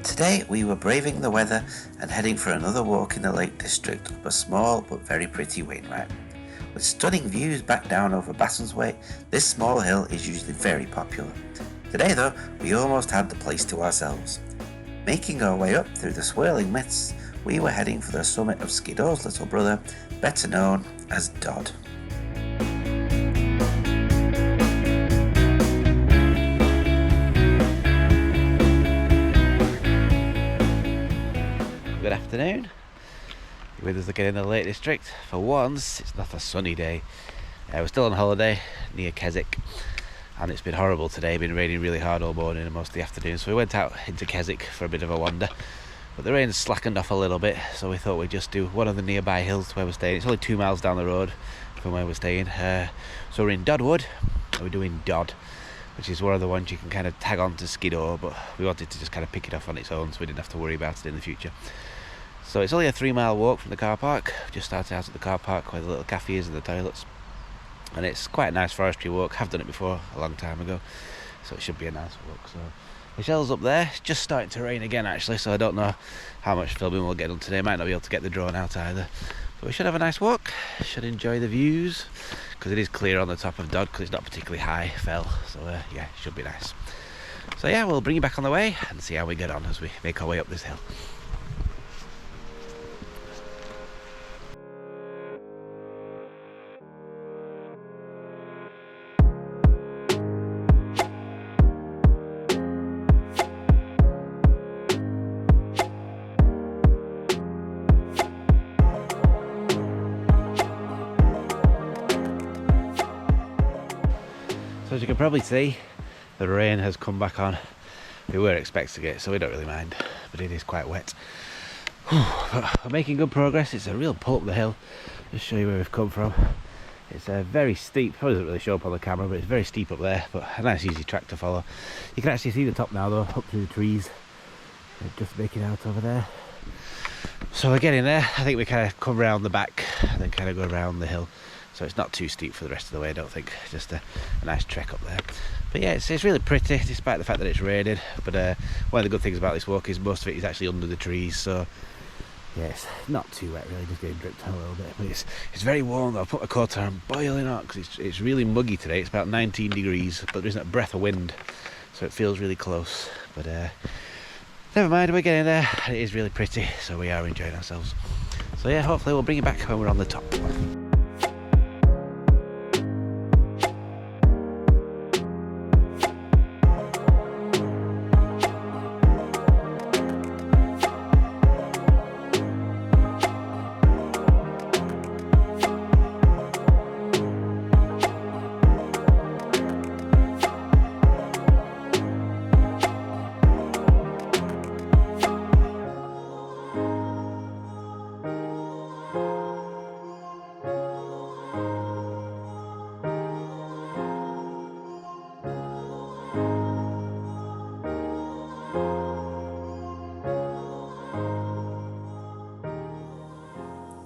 Today we were braving the weather and heading for another walk in the Lake District up a small but very pretty Wainwright. With stunning views back down over Bassonsway, this small hill is usually very popular. Today though, we almost had the place to ourselves. Making our way up through the swirling mists, we were heading for the summit of Skiddaw's little brother, better known as Dodd. Good afternoon. You're with us again in the Lake District. For once, it's not a sunny day. We're still on holiday near Keswick, and it's been horrible today. It's been raining really hard all morning and most of the afternoon, so we went out into Keswick for a bit of a wander. But the rain's slackened off a little bit, so we thought we'd just do one of the nearby hills to where we're staying. It's only 2 miles down the road from where we're staying. So we're in Doddwood, and we're doing Dodd, which is one of the ones you can kind of tag on to Skiddaw, but we wanted to just kind of pick it off on its own so we didn't have to worry about it in the future. So it's only a 3-mile walk from the car park. We've just started out at the car park where the little cafe is and the toilets. And it's quite a nice forestry walk. I've done it before a long time ago, so it should be a nice walk. So Michelle's up there. It's just starting to rain again actually, so I don't know how much filming we'll get done today. Might not be able to get the drone out either. But we should have a nice walk. Should enjoy the views, because it is clear on the top of Dodd, because it's not particularly high fell. So yeah, it should be nice. So yeah, we'll bring you back on the way and see how we get on as we make our way up this hill. So as you can probably see, the rain has come back on. We were expecting it, so we don't really mind, but it is quite wet. But we're making good progress. It's a real pull up the hill. Just show you where we've come from. It's very steep. Probably doesn't really show up on the camera, but it's very steep up there, but a nice easy track to follow. You can actually see the top now though, up through the trees. They're just making out over there. So we're getting there. I think we kind of come round the back and then kind of go around the hill. So it's not too steep for the rest of the way, I don't think. Just a nice trek up there. But yeah, it's really pretty, despite the fact that it's raining. But one of the good things about this walk is most of it is actually under the trees. So yeah, it's not too wet really, just getting dripped on a little bit. But it's very warm though. I put my coat on, boiling hot, because it's really muggy today. It's about 19 degrees, but there isn't a breath of wind. So it feels really close. But never mind, we're getting there. It is really pretty, so we are enjoying ourselves. So yeah, hopefully we'll bring you back when we're on the top.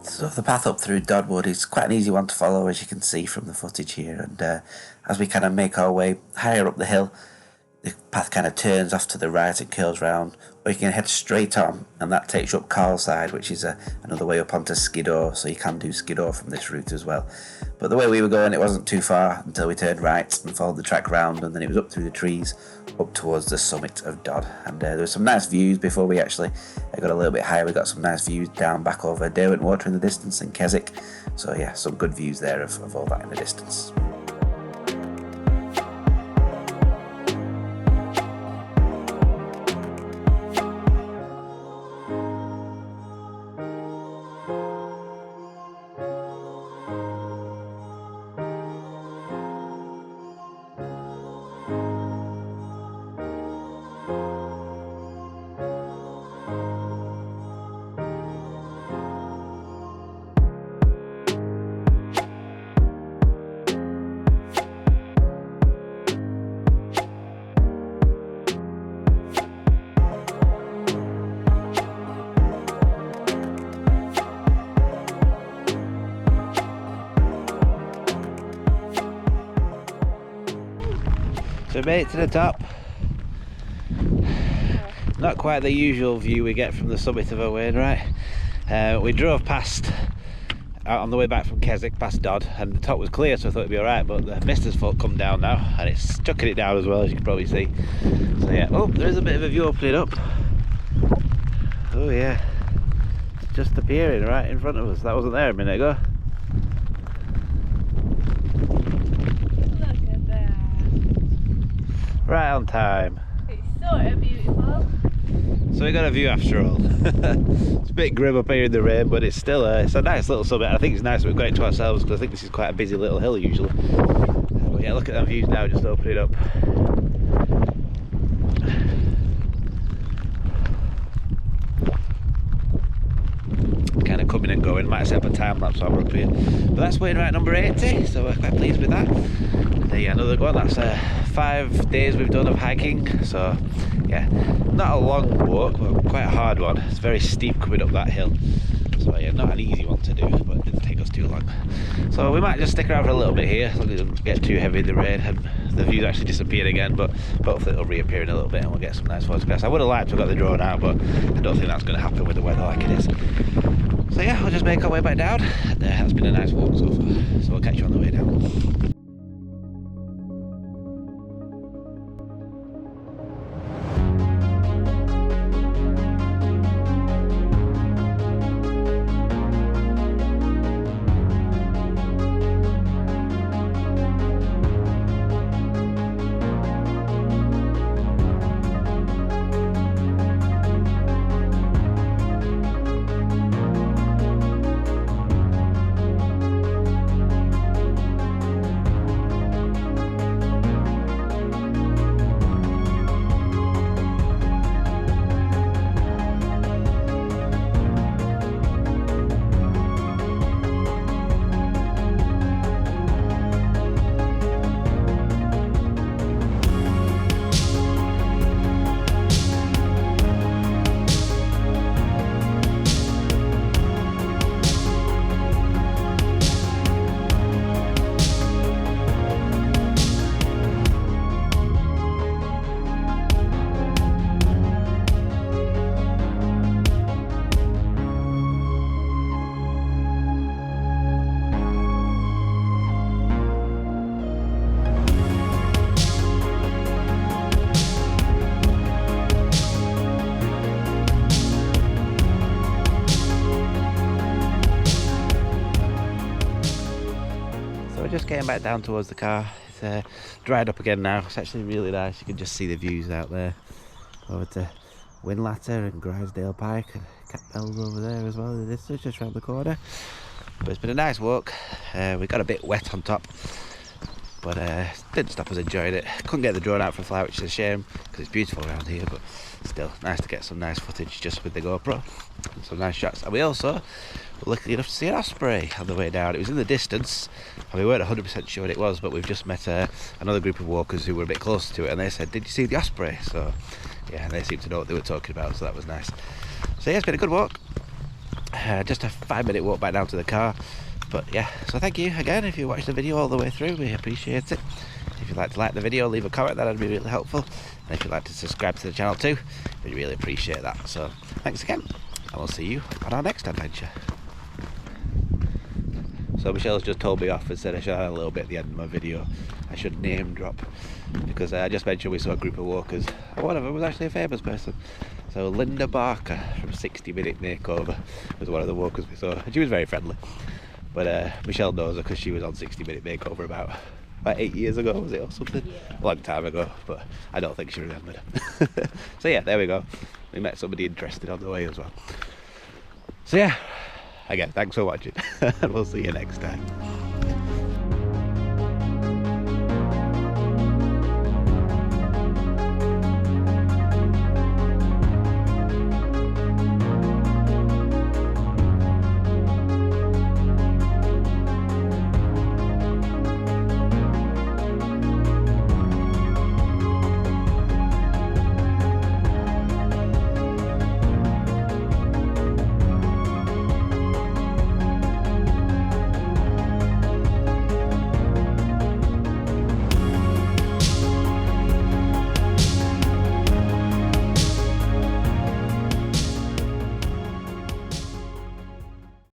So the path up through Doddwood is quite an easy one to follow, as you can see from the footage here, and as we kind of make our way higher up the hill, the path kind of turns off to the right and curls round, or you can head straight on and that takes you up Carlside, which is another way up onto Skiddaw, so you can do Skiddaw from this route as well. But the way we were going, it wasn't too far until we turned right and followed the track round, and then it was up through the trees up towards the summit of Dodd. And there were some nice views before we actually got a little bit higher. We got some nice views down back over Derwent Water in the distance and Keswick. So yeah, some good views there of all that in the distance. So we made it to the top. Not quite the usual view we get from the summit of a Wainwright. We drove past, out on the way back from Keswick, past Dodd, and the top was clear, so I thought it'd be alright, but the mist has come down now, and it's chucking it down as well, as you can probably see. So yeah, oh, there is a bit of a view opening up. Oh yeah, it's just appearing right in front of us. That wasn't there a minute ago. Look at that. Right on time. It's so beautiful. So we got a view after all. It's a bit grim up here in the rain, but it's still it's a nice little summit. I think it's nice that we've got it to ourselves, because I think this is quite a busy little hill usually. But yeah, look at them views now, just opening up. Kind of coming and going. Might have set up a time lapse while we're up here. But that's Wainwright number 80, so we're quite pleased with that. Yeah, another one. That's 5 days we've done of hiking. So yeah, not a long walk, but quite a hard one. It's very steep coming up that hill. So yeah, not an easy one to do, but it didn't take us too long. So we might just stick around for a little bit here, as long as it doesn't get too heavy in the rain and the view actually disappeared again, but hopefully it'll reappear in a little bit and we'll get some nice photographs. I would have liked to have got the drone out, but I don't think that's going to happen with the weather like it is. So yeah, we'll just make our way back down. And, it's been a nice walk so far, so we'll catch you on the way down. Just getting back down towards the car. It's dried up again now. It's actually really nice. You can just see the views out there over to Winlatter and Grisdale Pike and Catbells over there as well. This is just round the corner. But it's been a nice walk. We got a bit wet on top, but didn't stop us enjoying it. Couldn't get the drone out for a fly, which is a shame because it's beautiful around here, but still nice to get some nice footage just with the GoPro and some nice shots. And we also were lucky enough to see an Osprey on the way down. It was in the distance and we weren't 100% sure what it was, but we've just met another group of walkers who were a bit closer to it, and they said, "Did you see the Osprey?" So yeah, they seemed to know what they were talking about, so that was nice. So yeah, it's been a good walk. Just a 5-minute walk back down to the car. But yeah, so thank you again if you watched the video all the way through. We appreciate it. If you'd like to like the video, leave a comment, that'd be really helpful. And if you'd like to subscribe to the channel too, we'd really appreciate that. So thanks again, and we'll see you on our next adventure. So Michelle's just told me off and said I should add a little bit at the end of my video. I should name drop, because I just mentioned we saw a group of walkers, and one of them was actually a famous person. So Linda Barker from 60 Minute Makeover was one of the walkers we saw, and she was very friendly. But Michelle knows her because she was on 60 Minute Makeover about 8 years ago, was it, or something? Yeah. A long time ago, but I don't think she remembered. So yeah, there we go. We met somebody interested on the way as well. So yeah, again, thanks for watching, and we'll see you next time.